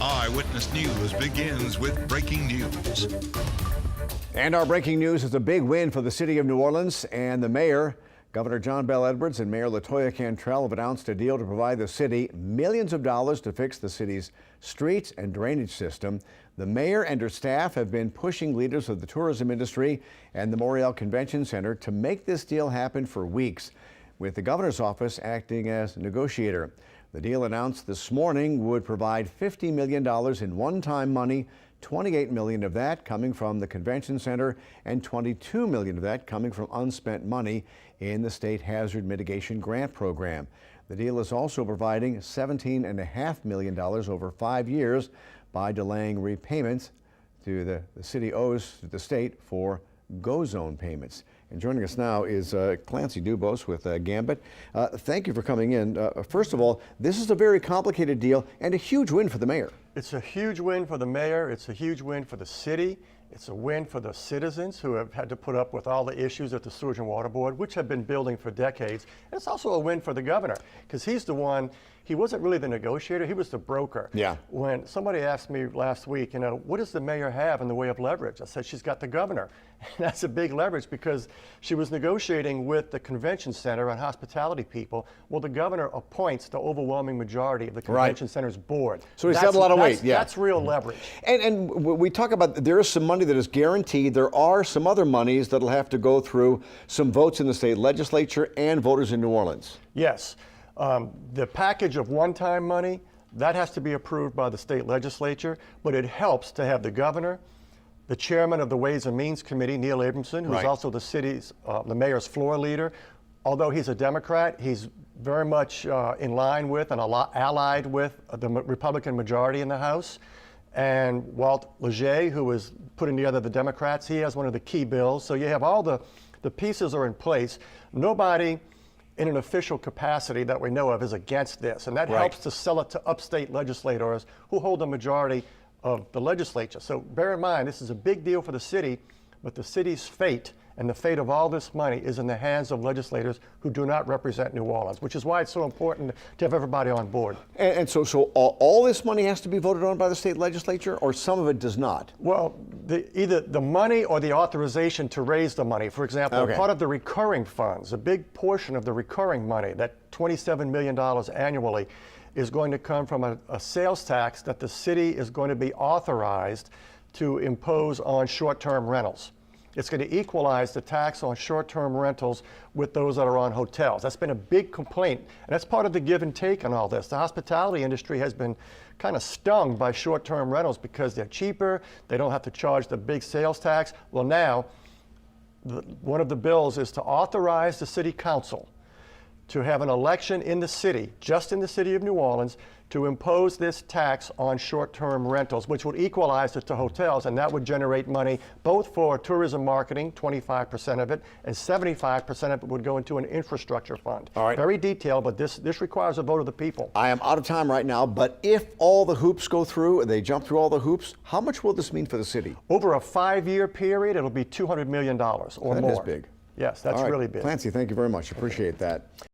Eyewitness News begins with breaking news. And our breaking news is a big win for the city of New Orleans and the mayor. Governor John Bel Edwards and Mayor LaToya Cantrell have announced a deal to provide the city millions of dollars to fix the city's streets and drainage system. The mayor and her staff have been pushing leaders of the tourism industry and the Morial Convention Center to make this deal happen for weeks, with the governor's office acting as negotiator. The deal announced this morning would provide $50 million in one-time money, $28 million of that coming from the convention center and $22 million of that coming from unspent money in the state hazard mitigation grant program. The deal is also providing $17.5 million over 5 years by delaying repayments to the city owes to the state for GO Zone payments. And joining us now is Clancy Dubose with Gambit. Thank you for coming in. First of all, this is a very complicated deal and a huge win for the mayor. It's a huge win for the mayor. It's a huge win for the city. It's a win for the citizens who have had to put up with all the issues at the Sewage and Water Board, which have been building for decades. And it's also a win for the governor, because he's the one, he wasn't really the negotiator, he was the broker. Yeah. When somebody asked me last week, what does the mayor have in the way of leverage? I said, she's got the governor. And that's a big leverage, because she was negotiating with the convention center and hospitality people. Well, the governor appoints the overwhelming majority of the convention center's board. So he's had a lot of weight. Yeah. That's real leverage. And we talk about, there is some money that is guaranteed. There are some other monies that'll have to go through some votes in the state legislature and voters in New Orleans. Yes. The package of one-time money, that has to be approved by the state legislature, but it helps to have the governor, the chairman of the Ways and Means Committee, Neil Abramson, who's also the mayor's floor leader. Although he's a Democrat, he's very much in line with and allied with the Republican majority in the House. And Walt Leger, who is putting together the Democrats, he has one of the key bills. So you have all the pieces are in place. Nobody in an official capacity that we know of is against this. And that helps to sell it to upstate legislators who hold the majority of the legislature. So bear in mind, this is a big deal for the city, but the city's fate and the fate of all this money is in the hands of legislators who do not represent New Orleans, which is why it's so important to have everybody on board. And so all this money has to be voted on by the state legislature, or some of it does not? Well, either the money or the authorization to raise the money. For example, part of the recurring funds, a big portion of the recurring money, that $27 million annually, is going to come from a sales tax that the city is going to be authorized to impose on short-term rentals. It's going to equalize the tax on short-term rentals with those that are on hotels. That's been a big complaint, and that's part of the give and take on all this. The hospitality industry has been kind of stung by short-term rentals because they're cheaper, they don't have to charge the big sales tax. Well, now, one of the bills is to authorize the city council to have an election in the city, just in the city of New Orleans, to impose this tax on short-term rentals, which would equalize it to hotels, and that would generate money both for tourism marketing, 25% of it, and 75% of it would go into an infrastructure fund. All right. Very detailed, but this requires a vote of the people. I am out of time right now, but if all the hoops go through, they jump through all the hoops, how much will this mean for the city? Over a 5-year period, it'll be $200 million or more. That is big. Yes, that's really big. Clancy, thank you very much. Appreciate that.